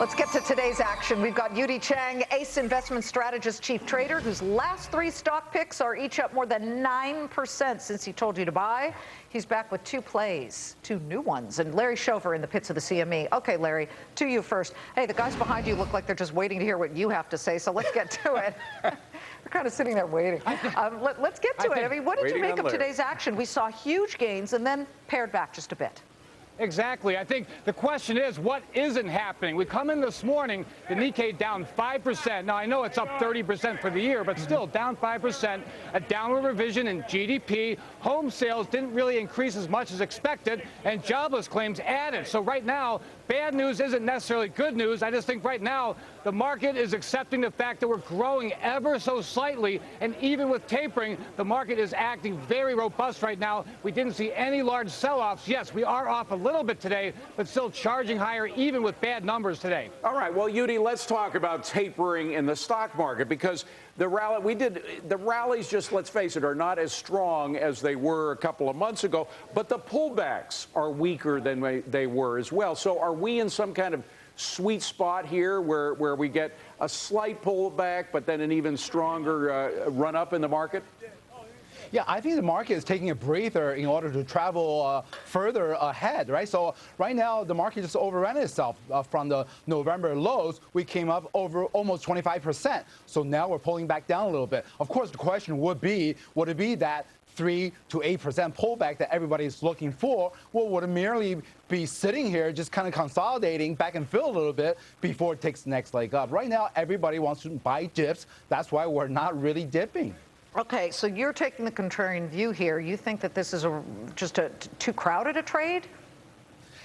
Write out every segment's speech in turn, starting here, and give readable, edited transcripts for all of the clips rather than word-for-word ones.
Let's get to today's action. We've got Yudi Chang, Ace Investment Strategist, Chief Trader, whose last 3 stock picks are each up more than 9% since he told you to buy. He's back with 2 plays, 2 new ones, and Larry Shover in the pits of the CME. Okay, Larry, to you first. Hey, the guys behind you look like they're just waiting to hear what you have to say, so let's get to it. We're kind of sitting there waiting. Let's get to it. I mean, what did you make of today's action? We saw huge gains and then pared back just a bit. Exactly. I think the question is, what isn't happening? We come in this morning, the Nikkei down 5%. Now, I know it's up 30% for the year, but still down 5%, a downward revision in GDP. Home sales didn't really increase as much as expected, and jobless claims added. So right now, bad news isn't necessarily good news. I just think right now the market is accepting the fact that we're growing ever so slightly, and even with tapering, the market is acting very robust right now. We didn't see any large sell-offs. Yes, we are off a little bit today, but still charging higher even with bad numbers today. All right, well, Yudi, let's talk about tapering in the stock market, because the rallies, just let's face it, are not as strong as they were a couple of months ago, but the pullbacks are weaker than they were as well. So are we in some kind of sweet spot here where we get a slight pullback but then an even stronger run up in the market? Yeah, I think the market is taking a breather in order to travel further ahead, right? So right now, the market just overran itself from the November lows. We came up over almost 25%. So now we're pulling back down a little bit. Of course, the question would it be that 3 to 8% pullback that everybody's looking for? Well, would it merely be sitting here just kind of consolidating back and fill a little bit before it takes the next leg up? Right now, everybody wants to buy dips. That's why we're not really dipping. Okay, so you're taking the contrarian view here. You think that this is just too crowded a trade?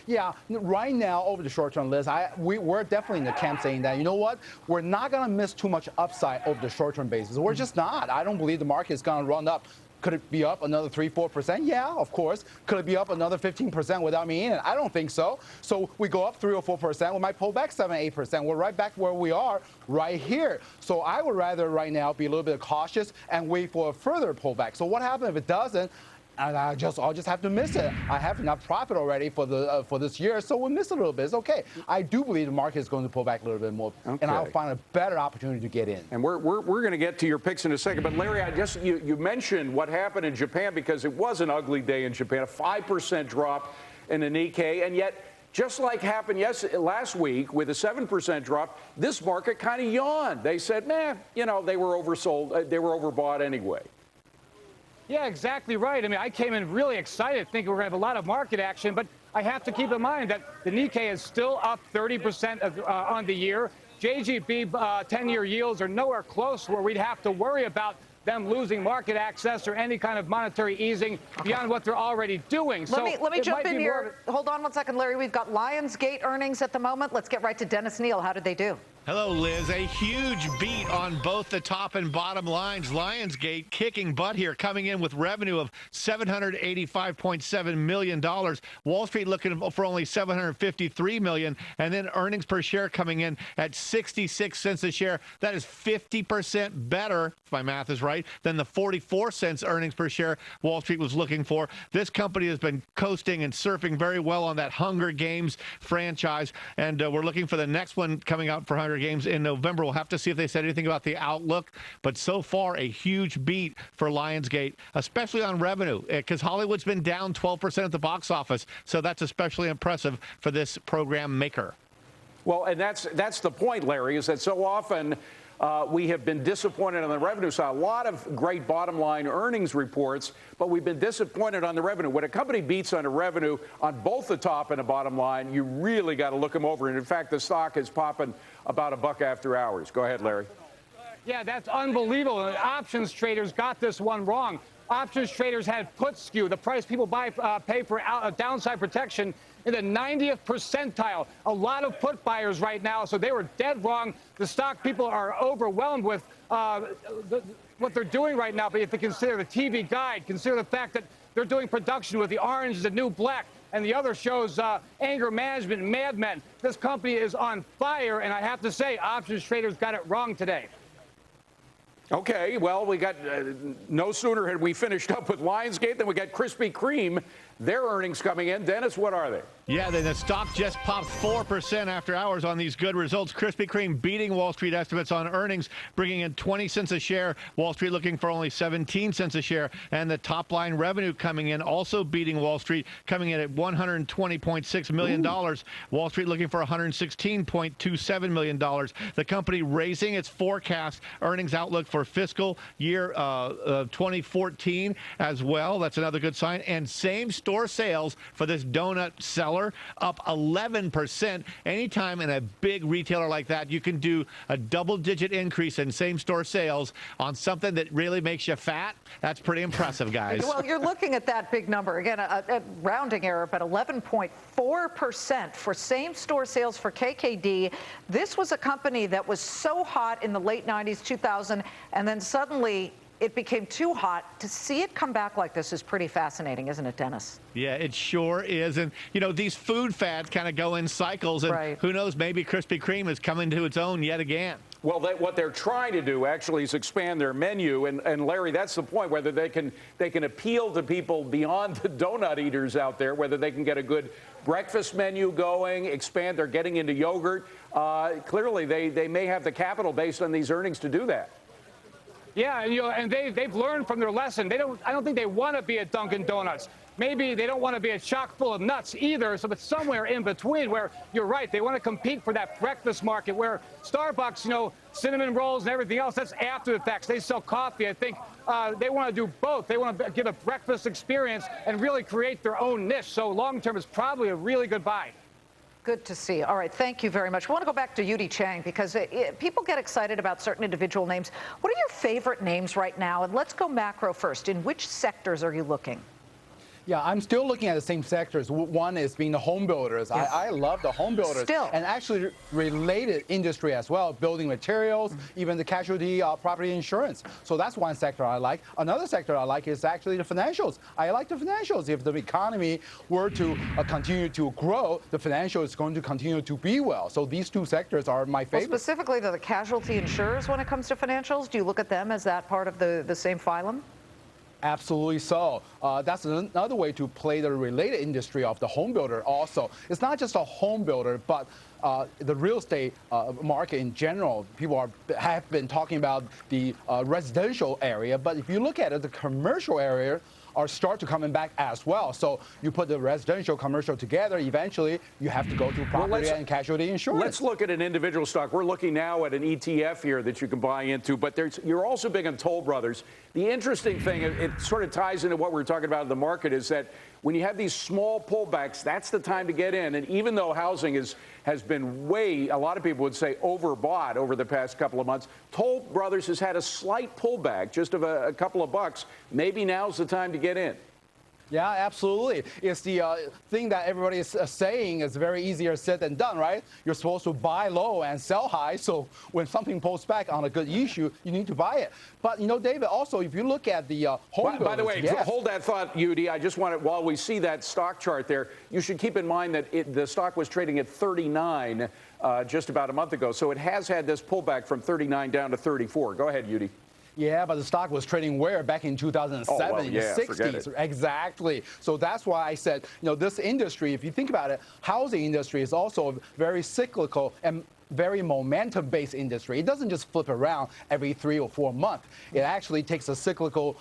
Yeah, right now, over the short term, Liz, we're definitely in the camp saying that, you know what, we're not going to miss too much upside over the short term basis. We're just not. I don't believe the market is going to run up. Could it be up another 3-4%? Yeah, of course. Could it be up another 15% without me in it? I don't think so. So we go up 3 or 4%. We might pull back 7-8%. We're right back where we are right here. So I would rather right now be a little bit cautious and wait for a further pullback. So what happens if it doesn't? And I'll just have to miss it. I have enough profit already for this year, so we'll miss a little bit. It's okay. I do believe the market is going to pull back a little bit more, and I'll find a better opportunity to get in. And we're going to get to your picks in a second. But Larry, you mentioned what happened in Japan, because it was an ugly day in Japan, a 5% drop in the Nikkei, and yet, just like happened last week with a 7% drop, this market kind of yawned. They said, nah, they were oversold, they were overbought anyway. Yeah, exactly right. I mean, I came in really excited, thinking we're going to have a lot of market action, but I have to keep in mind that the Nikkei is still up 30% on the year. JGB 10-year yields are nowhere close where we'd have to worry about them losing market access or any kind of monetary easing beyond what they're already doing. Let me jump in here. Hold on one second, Larry. We've got Lionsgate earnings at the moment. Let's get right to Dennis Neal. How did they do? Hello, Liz. A huge beat on both the top and bottom lines. Lionsgate kicking butt here, coming in with revenue of $785.7 million. Wall Street looking for only $753 million. And then earnings per share coming in at 66 cents a share. That is 50% better, if my math is right, than the 44 cents earnings per share Wall Street was looking for. This company has been coasting and surfing very well on that Hunger Games franchise. And we're looking for the next one coming out for Hunger Games in November. We'll have to see if they said anything about the outlook, but so far a huge beat for Lionsgate, especially on revenue, because Hollywood's been down 12% at the box office, so that's especially impressive for this program maker. Well, and that's the point, Larry, is that so often we have been disappointed on the revenue side. A lot of great bottom line earnings reports, but we've been disappointed on the revenue. When a company beats on the revenue on both the top and the bottom line, you really got to look them over. And in fact, the stock is popping about $1 after hours. Go ahead, Larry. Yeah, that's unbelievable. And options traders got this one wrong. Options traders had put skew, the price people pay for downside protection, in the 90th percentile. A lot of put buyers right now, so they were dead wrong. The stock people are overwhelmed with what they're doing right now. But if you consider the TV guide, consider the fact that they're doing production with The Orange is the New Black, and the other shows, Anger Management, Mad Men. This company is on fire, and I have to say, options traders got it wrong today. Okay, well, we got no sooner had we finished up with Lionsgate than we got Krispy Kreme. Their earnings coming in. Dennis, what are they? Yeah, the stock just popped 4% after hours on these good results. Krispy Kreme beating Wall Street estimates on earnings, bringing in 20 cents a share. Wall Street looking for only 17 cents a share. And the top line revenue coming in, also beating Wall Street, coming in at $120.6 million. Ooh. Wall Street looking for $116.27 million. The company raising its forecast earnings outlook for fiscal year 2014 as well. That's another good sign. And same-store sales for this donut seller up 11%. Anytime in a big retailer like that, you can do a double-digit increase in same-store sales on something that really makes you fat. That's pretty impressive, guys. Well, you're looking at that big number. Again, a rounding error, but 11.4% for same-store sales for KKD. This was a company that was so hot in the late 90s, 2000, and then suddenly it became too hot. To see it come back like this is pretty fascinating, isn't it, Dennis? Yeah, it sure is. And, you know, these food fads kind of go in cycles. And right. Who knows, maybe Krispy Kreme is coming to its own yet again. Well, what they're trying to do actually is expand their menu. And Larry, that's the point, whether they can appeal to people beyond the donut eaters out there, whether they can get a good breakfast menu going, expand, they're getting into yogurt. Clearly, they may have the capital based on these earnings to do that. Yeah, and they've learned from their lesson. I don't think they want to be at Dunkin' Donuts. Maybe they don't want to be a chock full of nuts either, so it's somewhere in between where you're right. They want to compete for that breakfast market where Starbucks, cinnamon rolls and everything else, that's after the fact. They sell coffee. I think they want to do both. They want to give a breakfast experience and really create their own niche. So long term, it's probably a really good buy. Good to see. All right, thank you very much. We want to go back to Yudi Chang because people get excited about certain individual names. What are your favorite names right now? And let's go macro first. In which sectors are you looking? Yeah, I'm still looking at the same sectors. One is being the home builders. Yes. I love the home builders. Still. And actually related industry as well, building materials, even the casualty property insurance. So that's one sector I like. Another sector I like is actually the financials. I like the financials. If the economy were to continue to grow, the financial is going to continue to be well. So these two sectors are my favorite. Well, specifically the casualty insurers when it comes to financials, do you look at them as that part of the same phylum? Absolutely so. That's another way to play the related industry of the home builder also. It's not just a home builder, but the real estate market in general. People have been talking about the residential area, but if you look at it, the commercial area are start to coming back as well. So you put the residential, commercial together, eventually you have to go to property and casualty insurance. Let's look at an individual stock. We're looking now at an ETF here that you can buy into, but you're also big on Toll Brothers. The interesting thing, it sort of ties into what we're talking about in the market, is that when you have these small pullbacks, that's the time to get in. And even though housing has been a lot of people would say, overbought over the past couple of months, Toll Brothers has had a slight pullback, just of a couple of bucks. Maybe now's the time to get in. Yeah, absolutely. It's the thing that everybody is saying is very easier said than done, right? You're supposed to buy low and sell high. So when something pulls back on a good issue, you need to buy it. But, David, also, if you look at the home builders, by the way, yes. Hold that thought, Yudi. I just want to, while we see that stock chart there, you should keep in mind that the stock was trading at 39 just about a month ago. So it has had this pullback from 39 down to 34. Go ahead, Yudi. Yeah, but the stock was trading where? Back in 2007, in the 60s. Exactly. So that's why I said, this industry, if you think about it, housing industry is also a very cyclical and very momentum-based industry. It doesn't just flip around every 3 or 4 months. It actually takes a cyclical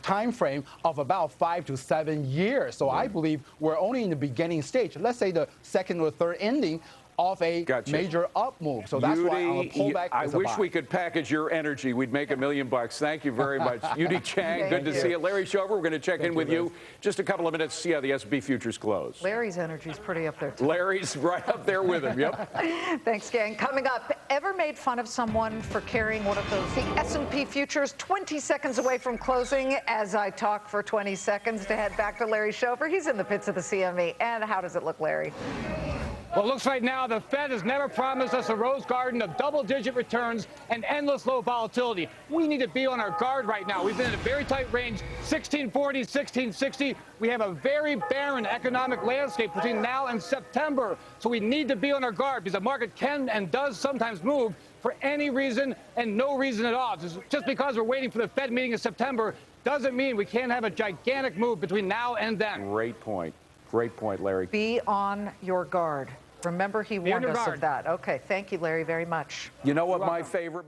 time frame of about 5 to 7 years. So I believe we're only in the beginning stage. Let's say the second or third ending of a major up move. So that's why on a pullback I wish we could package your energy. We'd make $1 million. Thank you very much. Yudi Chang, good to see you. Larry Schover, we're going to check in with you just a couple of minutes to see how the S&P futures close. Larry's energy is pretty up there, too. Larry's right up there with him, yep. Thanks, gang. Coming up, ever made fun of someone for carrying one of those? The S&P futures 20 seconds away from closing as I talk for 20 seconds to head back to Larry Schover. He's in the pits of the CME. And how does it look, Larry? Well, it looks right now the Fed has never promised us a rose garden of double-digit returns and endless low volatility. We need to be on our guard right now. We've been in a very tight range, 1640, 1660. We have a very barren economic landscape between now and September. So we need to be on our guard because the market can and does sometimes move for any reason and no reason at all. Just because we're waiting for the Fed meeting in September doesn't mean we can't have a gigantic move between now and then. Great point. Great point, Larry. Be on your guard. Remember, he warned on your us guard. of that. Okay, thank you, Larry, very much. You know what my favorite